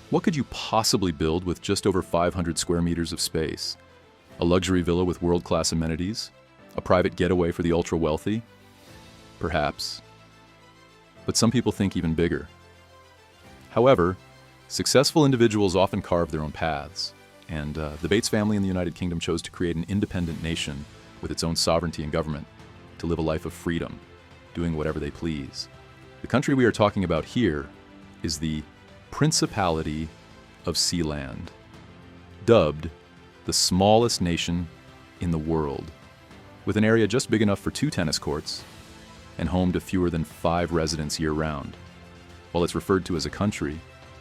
What could you possibly build with just over 500 square meters of space? A luxury villa with world-class amenities? A private getaway for the ultra-wealthy? Perhaps. But some people think even bigger. However, successful individuals often carve their own paths, and the Bates family in the United Kingdom chose to create an independent nation with its own sovereignty and government to live a life of freedom, doing whatever they please. The country we are talking about here is the Principality of Sealand, dubbed the smallest nation in the world, with an area just big enough for 2 tennis courts and home to fewer than 5 residents year-round. While it's referred to as a country,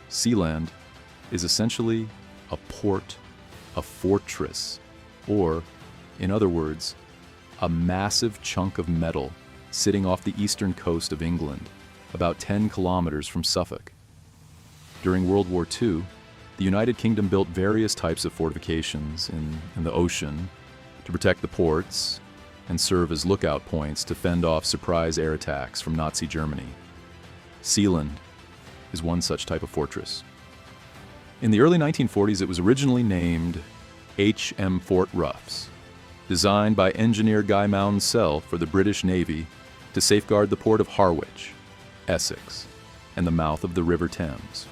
Sealand is essentially a port, a fortress, or, in other words, a massive chunk of metal sitting off the eastern coast of England, about 10 kilometers from Suffolk. During World War II, the United Kingdom built various types of fortifications in the ocean to protect the ports and serve as lookout points to fend off surprise air attacks from Nazi Germany. Sealand is one such type of fortress. In the early 1940s, it was originally named H.M. Fort Ruffs, designed by engineer Guy Mounsell for the British Navy to safeguard the port of Harwich, Essex, and the mouth of the River Thames.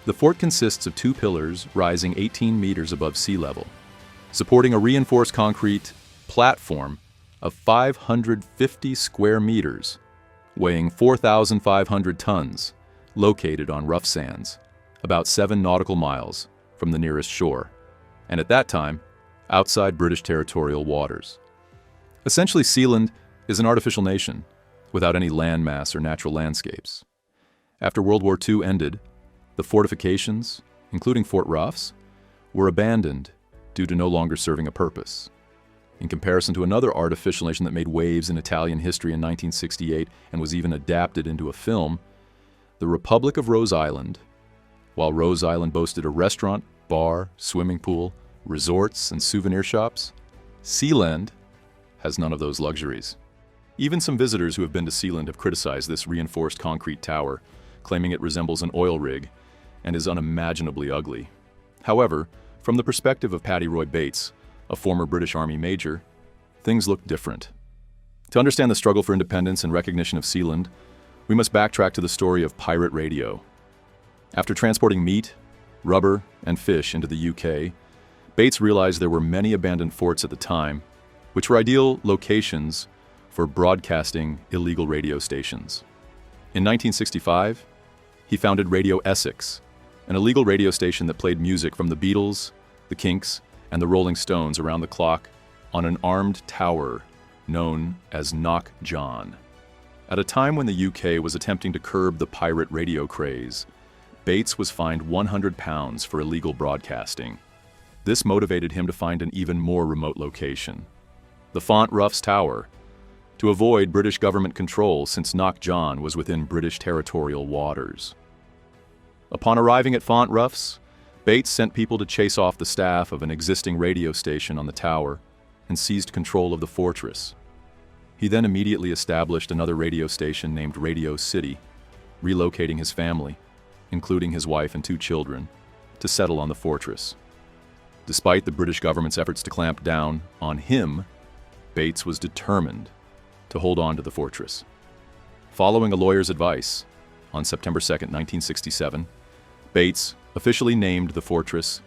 The fort consists of 2 pillars rising 18 meters above sea level, supporting a reinforced concrete platform of 550 square meters, weighing 4,500 tons, located on rough sands, about 7 nautical miles from the nearest shore, and at that time, outside British territorial waters. Essentially, Sealand is an artificial nation, without any landmass or natural landscapes. After World War II ended, the fortifications, including Fort Ruffs, were abandoned due to no longer serving a purpose. In comparison to another artificial nation that made waves in Italian history in 1968 and was even adapted into a film, the Republic of Rose Island, while Rose Island boasted a restaurant, bar, swimming pool, resorts, and souvenir shops, Sealand has none of those luxuries. Even some visitors who have been to Sealand have criticized this reinforced concrete tower, claiming it resembles an oil rig and is unimaginably ugly. However, from the perspective of Paddy Roy Bates, a former British Army major, things look different. To understand the struggle for independence and recognition of Sealand, we must backtrack to the story of pirate radio. After transporting meat, rubber, and fish into the UK, Bates realized there were many abandoned forts at the time, which were ideal locations for broadcasting illegal radio stations. In 1965, he founded Radio Essex, an illegal radio station that played music from the Beatles, the Kinks, and the Rolling Stones around the clock on an armed tower known as Knock John. At a time when the UK was attempting to curb the pirate radio craze, Bates was fined £100 for illegal broadcasting. This motivated him to find an even more remote location, the Font Ruffs Tower, to avoid British government control since Knock John was within British territorial waters. Upon arriving at Font Ruffs, Bates sent people to chase off the staff of an existing radio station on the tower and seized control of the fortress. He then immediately established another radio station named Radio City, relocating his family, including his wife and 2 children, to settle on the fortress. Despite the British government's efforts to clamp down on him, Bates was determined to hold on to the fortress. Following a lawyer's advice, on September 2, 1967, Bates officially named the fortress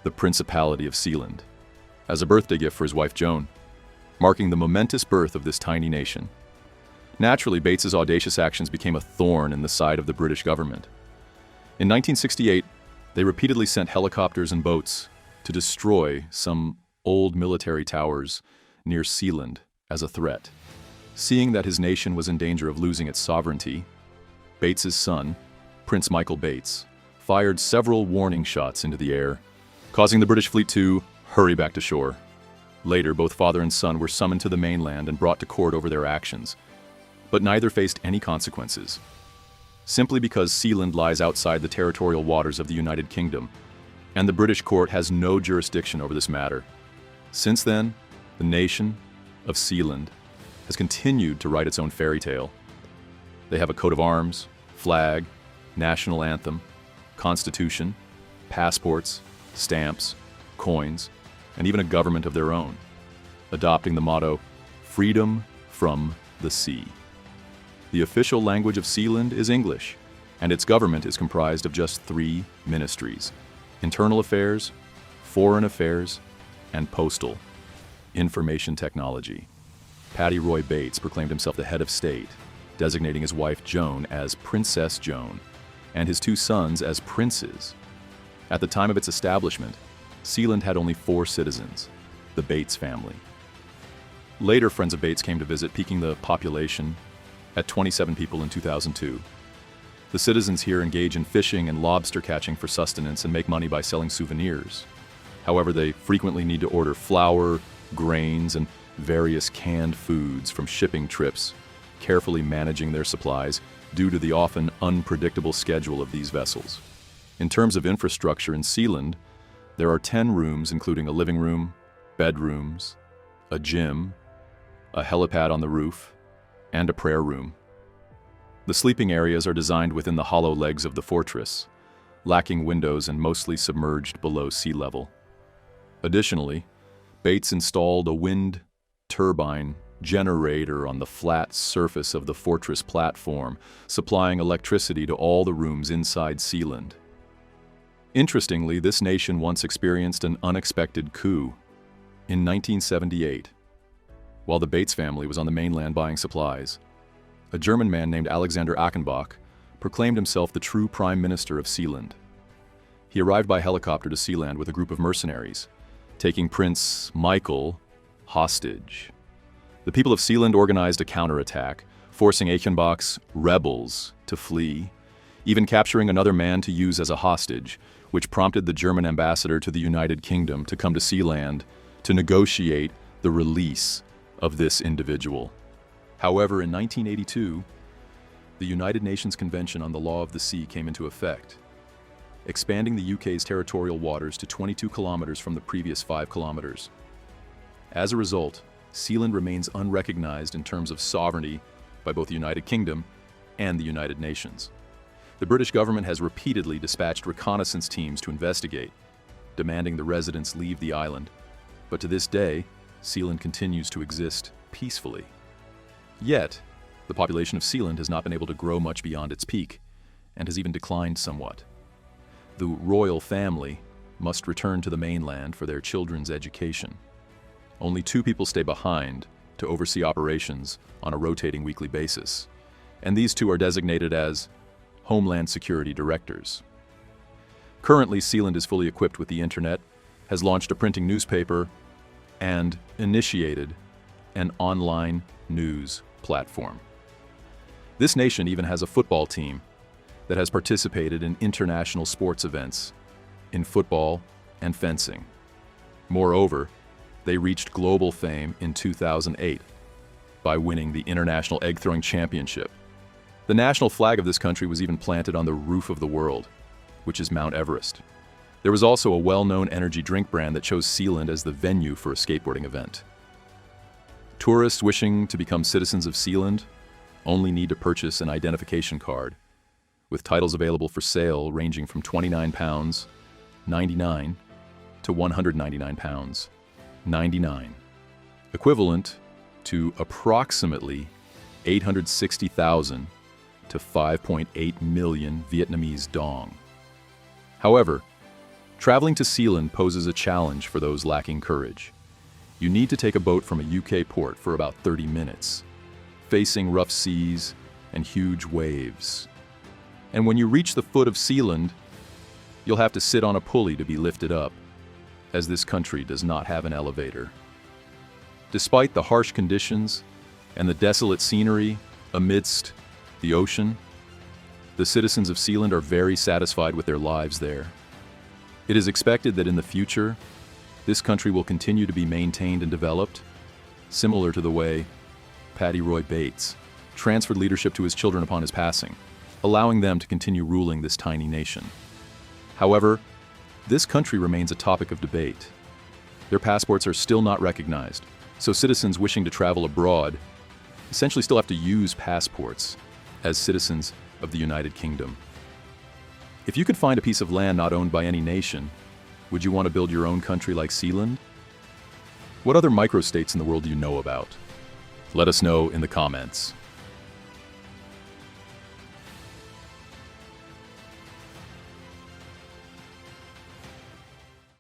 the Principality of Sealand, as a birthday gift for his wife Joan, marking the momentous birth of this tiny nation. Naturally, Bates's audacious actions became a thorn in the side of the British government. In 1968, they repeatedly sent helicopters and boats to destroy some old military towers near Sealand as a threat. Seeing that his nation was in danger of losing its sovereignty, Bates's son, Prince Michael Bates, fired several warning shots into the air, causing the British fleet to hurry back to shore. Later, both father and son were summoned to the mainland and brought to court over their actions, but neither faced any consequences. Simply because Sealand lies outside the territorial waters of the United Kingdom, and the British court has no jurisdiction over this matter. Since then, the nation of Sealand has continued to write its own fairy tale. They have a coat of arms, flag, national anthem, constitution, passports, stamps, coins, and even a government of their own, adopting the motto, "Freedom from the Sea." The official language of Sealand is English, and its government is comprised of just 3 ministries: Internal Affairs, Foreign Affairs, and Postal, Information Technology. Patty Roy Bates proclaimed himself the head of state, designating his wife Joan as Princess Joan, and his 2 sons as princes. At the time of its establishment, Sealand had only 4 citizens, the Bates family. Later, friends of Bates came to visit, peaking the population at 27 people in 2002. The citizens here engage in fishing and lobster catching for sustenance and make money by selling souvenirs. However, they frequently need to order flour, grains, and various canned foods from shipping trips, carefully managing their supplies due to the often unpredictable schedule of these vessels. In terms of infrastructure in Sealand, there are 10 rooms including a living room, bedrooms, a gym, a helipad on the roof, and a prayer room. The sleeping areas are designed within the hollow legs of the fortress, lacking windows and mostly submerged below sea level. Additionally, Bates installed a wind turbine generator on the flat surface of the fortress platform, supplying electricity to all the rooms inside Sealand. Interestingly, this nation once experienced an unexpected coup. In 1978, while the Bates family was on the mainland buying supplies, a German man named Alexander Achenbach proclaimed himself the true Prime Minister of Sealand. He arrived by helicopter to Sealand with a group of mercenaries, taking Prince Michael hostage. The people of Sealand organized a counterattack, forcing Achenbach's rebels to flee, even capturing another man to use as a hostage, which prompted the German ambassador to the United Kingdom to come to Sealand to negotiate the release of this individual. However, in 1982, the United Nations Convention on the Law of the Sea came into effect, expanding the UK's territorial waters to 22 kilometers from the previous 5 kilometers. As a result, Sealand remains unrecognized in terms of sovereignty by both the United Kingdom and the United Nations. The British government has repeatedly dispatched reconnaissance teams to investigate, demanding the residents leave the island. But to this day, Sealand continues to exist peacefully. Yet, the population of Sealand has not been able to grow much beyond its peak, and has even declined somewhat. The royal family must return to the mainland for their children's education. Only 2 people stay behind to oversee operations on a rotating weekly basis, and these 2 are designated as Homeland Security Directors. Currently, Sealand is fully equipped with the internet, has launched a printing newspaper, and initiated an online news platform. This nation even has a football team that has participated in international sports events in football and fencing. Moreover, they reached global fame in 2008 by winning the International Egg Throwing Championship. The national flag of this country was even planted on the roof of the world, which is Mount Everest. There was also a well-known energy drink brand that chose Sealand as the venue for a skateboarding event. Tourists wishing to become citizens of Sealand only need to purchase an identification card, with titles available for sale ranging from £29.99 to £199.99, equivalent to approximately 860,000 to 5.8 million Vietnamese dong. However, traveling to Sealand poses a challenge for those lacking courage. You need to take a boat from a UK port for about 30 minutes, facing rough seas and huge waves. And when you reach the foot of Sealand, you'll have to sit on a pulley to be lifted up, as this country does not have an elevator. Despite the harsh conditions and the desolate scenery amidst the ocean, the citizens of Sealand are very satisfied with their lives there. It is expected that in the future, this country will continue to be maintained and developed, similar to the way Patty Roy Bates transferred leadership to his children upon his passing, allowing them to continue ruling this tiny nation. However, this country remains a topic of debate. Their passports are still not recognized, so citizens wishing to travel abroad essentially still have to use passports as citizens of the United Kingdom. If you could find a piece of land not owned by any nation, would you want to build your own country like Sealand? What other microstates in the world do you know about? Let us know in the comments.